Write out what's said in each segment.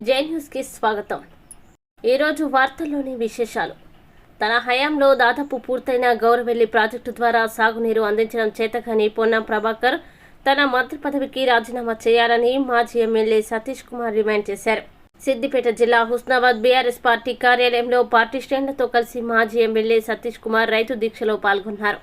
జై న్యూస్ కి స్వాగతం। ఈరోజు వార్తల్లోని విశేషాలు। తన హయాంలో దాదాపు పూర్తయిన గౌరవెల్లి ప్రాజెక్టు ద్వారా సాగునీరు అందించడం చేతకాని పొన్నం ప్రభాకర్ తన మంత్రి పదవికి రాజీనామా చేయాలని మాజీ ఎమ్మెల్యే సతీష్ కుమార్ డిమాండ్ చేశారు। సిద్దిపేట జిల్లా హుస్నాబాద్ బీఆర్ఎస్ పార్టీ కార్యాలయంలో పార్టీ శ్రేణులతో కలిసి మాజీ ఎమ్మెల్యే సతీష్ కుమార్ రైతు దీక్షలో పాల్గొన్నారు।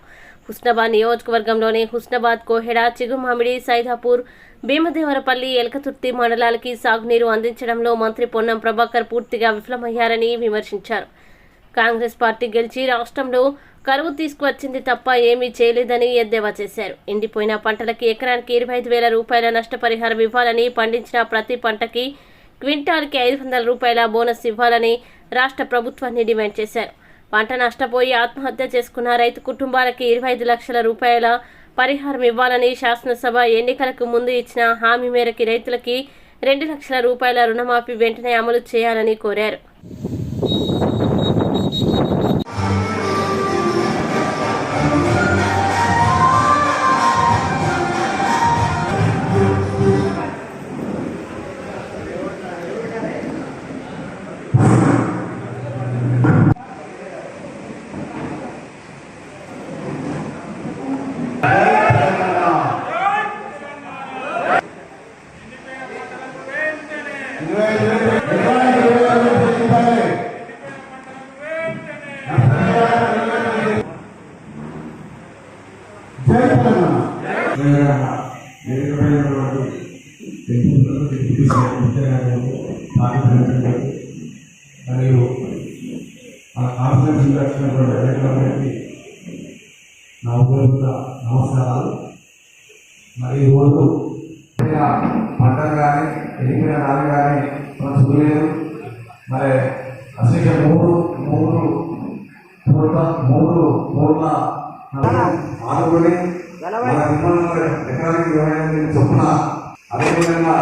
హుస్నాబాద్ నియోజకవర్గంలోని హుస్నాబాద్, కోహెడ, చిగుమామిడి, సైదాపూర్, భీమదేవరపల్లి, ఎలకతుర్తి మండలాలకి సాగునీరు అందించడంలో మంత్రి పొన్నం ప్రభాకర్ పూర్తిగా విఫలమయ్యారని విమర్శించారు। కాంగ్రెస్ పార్టీ గెలిచి రాష్ట్రంలో కరువు తీసుకువచ్చింది తప్ప ఏమీ చేయలేదని ఎద్దేవా చేశారు। ఎండిపోయిన పంటలకి ఎకరానికి 25,000 రూపాయల నష్టపరిహారం ఇవ్వాలని, పండించిన ప్రతి పంటకి క్వింటాల్కి 500 రూపాయల బోనస్ ఇవ్వాలని రాష్ట్ర ప్రభుత్వాన్ని డిమాండ్ చేశారు। పంట నష్టపోయి ఆత్మహత్య చేసుకున్న రైతు కుటుంబాలకి 25 లక్షల రూపాయల పరిహారం ఇవ్వాలని, శాసనసభ ఎన్నికలకు ముందు ఇచ్చిన హామీ మేరకు రైతులకి 2 లక్షల రూపాయల రుణమాఫీ వెంటనే అమలు చేయాలని కోరారు। మరియు ఆ కాన్ఫరెన్స్ వచ్చినటువంటి నా ఉపయోగ నమస్కారాలు। మరి ఈరోజు పంటలు కానీ ఎన్నికల నాలు కానీ మనం చూడలేదు। మరి అసలు మూడు కోట్ల ఆదుకొని మన ఎకరానికి 25,000 చొప్పున, అదేవిధంగా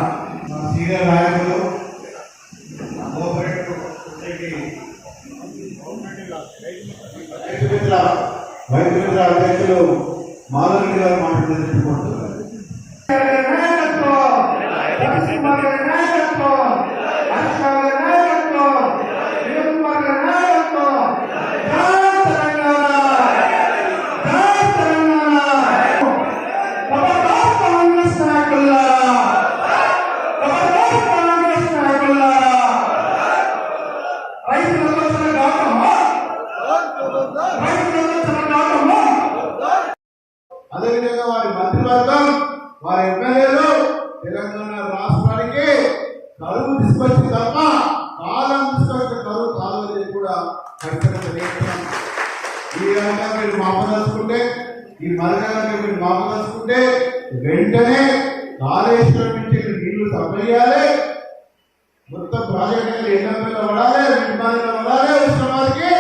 సీనియర్ నాయకులు రైతు మిత్ర అధ్యక్షులు మాధవరెడ్డి గారు మాట్లాడుతున్నారు। అదేవిధంగా వారి మంత్రివర్గం, వారి ఎమ్మెల్యేలు తెలంగాణ రాష్ట్రానికి కరువు తీసుకొచ్చి తప్ప కాలం తీసుకొచ్చిన కరువు కాదని కూడా ఖచ్చితంగా ఈ విధంగా మీరు మాపదలుచుకుంటే, ఈ మరగంగా మీరు మాపదలుచుకుంటే వెంటనే కాళేశ్వరం నుంచి నీళ్లు తప్పేయాలి, మొత్తం ప్రాజెక్టు ఎన్నో పడాలి, నిర్మాణంలో పడాలి, ఉష్ణమానికి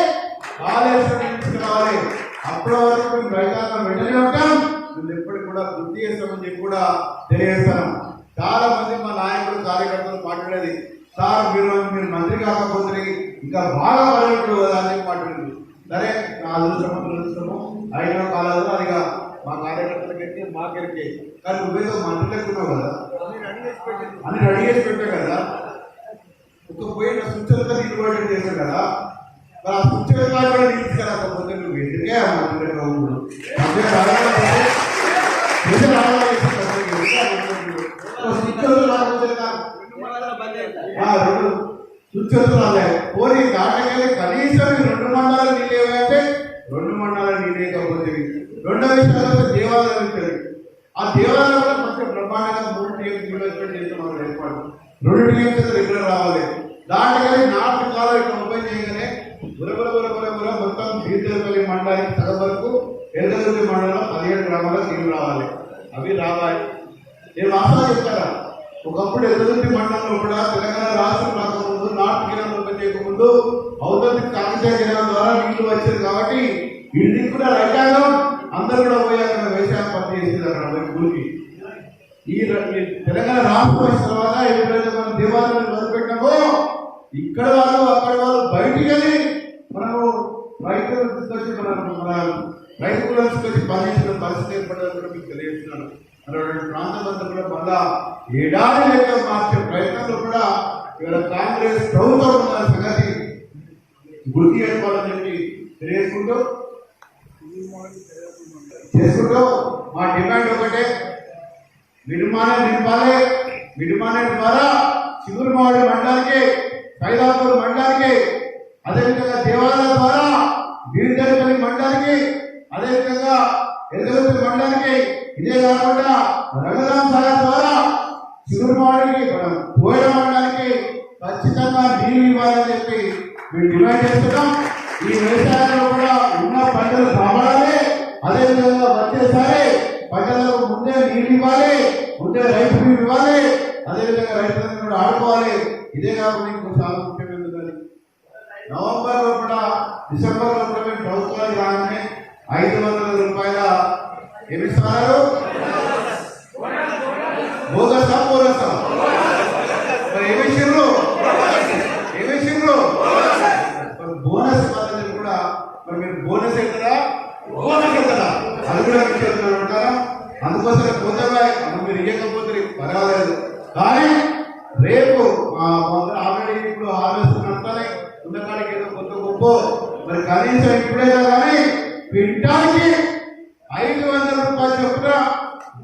కాళేశ్వరం నుంచి రావాలి। అప్పటి వరకు మేము రైతాంగం వెంటనే ఉంటాం, మేము ఎప్పటికి కూడా గుర్తు చేస్తామని చెప్పి కూడా తెలియజేస్తాం। చాలా మంది మా నాయకులు, కార్యకర్తలు మాట్లాడేది, సార్ మీరు మంత్రి కాకపోతే ఇంకా బాగా పడేట్లు కదా అని చెప్పి మాట్లాడింది। సరే, నా అదృష్టము అయిన కాలంలో అదిగా మా కార్యకర్తలకి మాకెరికే, కానీ నువ్వేదో మంత్రి లెక్కున్నావు కదా, అన్ని రెడీ చేసి పెట్టావు కదా, ఒక పోయిన సూచనతో ఇన్వాల్వ్ చేశావు కదా, మరి ఆ సూచన కూడా తీసుకురాకపోతే నువ్వు ఎందుకే ఆ మంత్రి ఉండు సూచనలు రాలే పోనీ దాటకెళ్ళి కనీసం 2 మండలాలు నీళ్ళేవంటే 2 మండలాలు నీళ్ళేకపోతే, రెండో విషయాలు దేవాలయాలు ఇచ్చారు। ఆ దేవాలయం కూడా కొంచెం బ్రహ్మాండంగా 3 టీఎంసీ ఇన్వెస్ట్మెంట్ చేస్తున్నారు ఏర్పాటు, 2 టీఎంసీ రెగ్యులర్ రావాలి। దాటకెళ్ళి 4 కాలం ఇట్లా ఓపెన్ చేయగానే బురబుర మొత్తం భీమదేవరపల్లి మండలానికి సగం వరకు, ఎలకతుర్తి మండలంలో 17 గ్రామాలకు నీళ్ళు రావాలి, అవి రావాలి। నేను వాస్తవం చెప్తారా, ఒకప్పుడు ఎలకతుర్తి మండలంలో కూడా తెలంగాణ రాష్ట్రం రాకముందు, నార్త్ కిరణం ఓపెన్ చేయకముందు ఔద్యోగిక కాకతీయ కిరణం ద్వారా నీళ్లు వచ్చేది కాబట్టి ఇంటికి కూడా రైతాంగం అందరూ కూడా పోయాక వ్యవసాయం పని చేసేది అక్కడ భూమికి। ఈ తెలంగాణ రాష్ట్రం వచ్చిన తర్వాత ఎప్పుడైతే మనం దేవాలయాన్ని మొదలుపెట్టినామో ఇక్కడ వాళ్ళు అక్కడ వాళ్ళు బయటికి వెళ్ళి మనము రైతులను తీసుకొచ్చి మన రైతులను తీసుకొచ్చి పనిచేసిన పరిస్థితి ఏర్పడదని కూడా మీకు తెలియజేస్తున్నాను। అటువంటి ప్రాంతం అంతా కూడా మళ్ళా ఏడాది లెక్క మార్చే ప్రయత్నంలో కూడా ఇవాళ కాంగ్రెస్ ప్రభుత్వం ఉన్న సంగతి గుర్తు చేసుకోవాలని చెప్పి తెలియజేసుకుంటూ మా డిమాండ్ ఒకటే, మిడిమానే నింపాలి. మిడిమానే ద్వారా చిగురుమాడి మండలానికి, సైదాపూర్ మండలానికి, అదేవిధంగా దేవాలయ ద్వారా బీర్దర్పల్లి మండలానికి, అదేవిధంగా ఎదుగుతి మండలానికి, ఇదే కాకుండా రంగరాం సాగర్ ద్వారా చిగురుమాడికి కోయల మండలానికి ఖచ్చితంగా నీళ్ళు ఇవ్వాలని చెప్పి మేము డిమాండ్ చేస్తున్నాం. ఈ వ్యవసాయంలో కూడా ఉన్న పంటలు కాపాడాలి. అదేవిధంగా వచ్చేసారి పంటలకు ముందే నీళ్ళు ఇవ్వాలి, ముందే రైతు బీమా ఇవ్వాలి, అదేవిధంగా రైతులను కూడా ఆడుకోవాలి. ఇదే కాకుండా ఇంకో చాలా ముఖ్యమైనది, నవంబర్ లోపల డిసెంబర్ లోపల మేము ప్రభుత్వానికి రాగానే 500 రూపాయల ఏమిస్తున్నారు, బోగసా బోనసా మరి ఏమిచ్చిండ్రు బోనస్ పద్ధతి కూడా మరి మీరు బోనస్ అవుతారా అది కూడా ఉంటారా? అందుకోసం పోతే మీరు ఇవ్వకపోతే పర్వాలేదు, కానీ రేపు ఆల్రెడీ ఇప్పుడు హార్వెస్ట్ నడతానే ఉన్నకాడికి ఏదో కొత్త గొప్ప మరి కనీసం ఇప్పుడైనా కానీ క్వింటాల్కి 500 రూపాయలు చొప్పున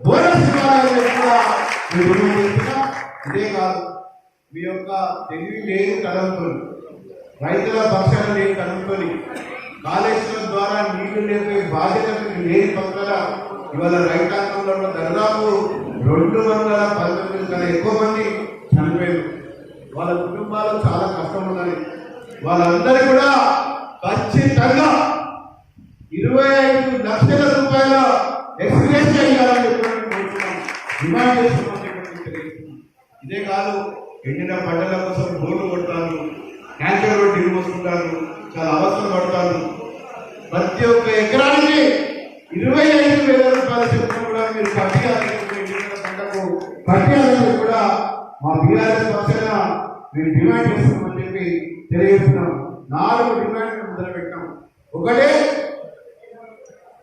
బోనస్ ఇవ్వాలని కూడా మీరు చెప్తున్నా. ఇదే కాదు, మీ యొక్క తెలివి లేదు తలంతో, రైతుల పక్షాన లేని తలంతో, కాళేశ్వరం ద్వారా నీళ్లు లేపే బాధ్యత లేని పక్కన ఇవాళ రైతాంగంలో దాదాపు 219 కన్నా ఎక్కువ మంది చనిపోయారు. వాళ్ళ కుటుంబాలకు చాలా కష్టం ఉన్నది. వాళ్ళందరూ కూడా ఖచ్చితంగా 25 లక్షల రూపాయల ఎక్స్ప్రెస్ చేయాలని డిమాండ్ చేస్తున్నాం. ఇదే కాదు, ఎండిన పంటల కోసం రోడ్లు కొడతాను, క్యాన్సర్ రోడ్డు నీళ్ళు పోసుకుంటాను, చాలా అవసరం పడతాను. ప్రతి ఒక్క ఎకరానికి 25,000 రూపాయల చొప్పున కూడా మీరు కట్టాలని కూడా మా బీఆర్ఎస్ పక్షాన మేము డిమాండ్ చేస్తున్నామని చెప్పి తెలియజేస్తున్నాం. 4 డిమాండ్లు మొదలుపెట్టాం. ఒకటే,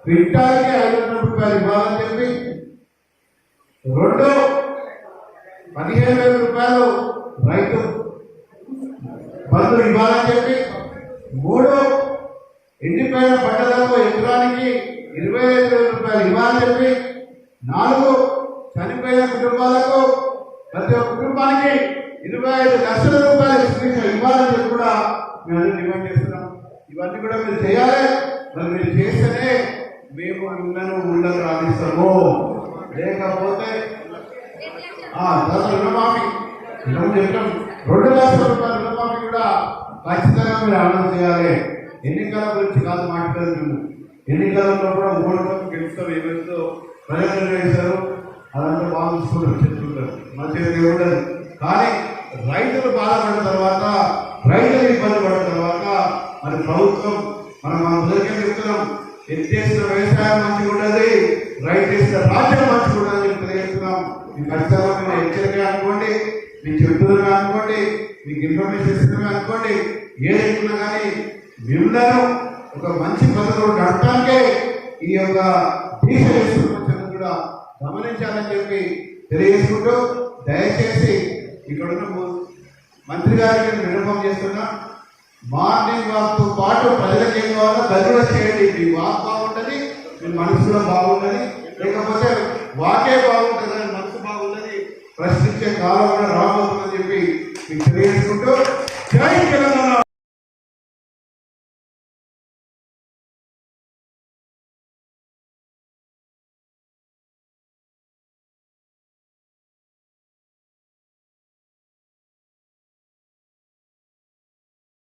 క్వింటాల్కి 500 రూపాయలు ఇవ్వాలని చెప్పి, 2 15,000 రూపాయలు రైతు బంధువులు ఇవ్వాలని చెప్పి, 3 ఎండిపోయిన పంటలకు ఎకరానికి 25,000 రూపాయలు ఇవ్వాలని చెప్పి, 4 చనిపోయిన కుటుంబాలకు ప్రతి ఒక్క కుటుంబానికి 25 లక్షల రూపాయలు ఇవ్వాలని చెప్పి కూడా మేము డిమాండ్ చేస్తున్నాం. ఇవన్నీ కూడా మీరు చేయాలి. మరి మీరు చేస్తేనే మేము మిమ్మల్ని ఊళ్ళకు రాణిస్తాము. లేకపోతే రుణమాఫీ చెప్పాం, 2 లక్షల రూపాయల రుణమాఫీ కూడా ఖచ్చితంగా మీరు అమలు చేయాలి. ఎన్నికల గురించి కాదు మాట్లాడుతున్నాము. ఎన్నికలలో కూడా ఓడటం గెలుస్తాం, ఏమైందో ప్రజలు నిర్ణయిస్తారు, అదంతా బాగా చూసుకుంటారు, చెప్పుకుంటారు, మంచిగా ఉండదు. కానీ రైతులు బాధపడిన తర్వాత, రైతులు ఇబ్బంది పడిన తర్వాత మరి ప్రభుత్వం మనం మొదటికే చెప్తున్నాం, ఎత్తేసిన వ్యవసాయం మంచిగా ఉండదు, రైతు వేసిన రాజ్యం మంచిగా ఉండదని చెప్పి తెలియజేస్తున్నాం. మీకు ఖచ్చితంగా మీరు హెచ్చరిక అనుకోండి, మీకు చెప్తున్నా అనుకోండి, మీకు ఇన్ఫర్మేషన్ ఇస్తున్నా అనుకోండి, ఏదైతున్నా కానీ మిమ్మల్ని ఒక మంచి పద్ధతిలో నడటానికే ఈ యొక్క దీక్ష చేస్తున్న కూడా గమనించాలని చెప్పి తెలియజేసుకుంటూ, దయచేసి ఇక్కడ ఉన్న మంత్రి గారికి విన్నపం చేస్తున్నా, మార్నింగ్ వాక్తో పాటు ప్రజలకు ఏం కావాలో గదిలో చేయండి. మీ వాక్ బాగుంటుంది, మీ మనసు కూడా బాగుంటుంది, లేకపోతే వాకే బాగుంటుంది, మనసు బాగుంటుంది, ప్రశ్నించే కాలం కూడా రాబోతుందని చెప్పి మీకు తెలియజేసుకుంటూ, జై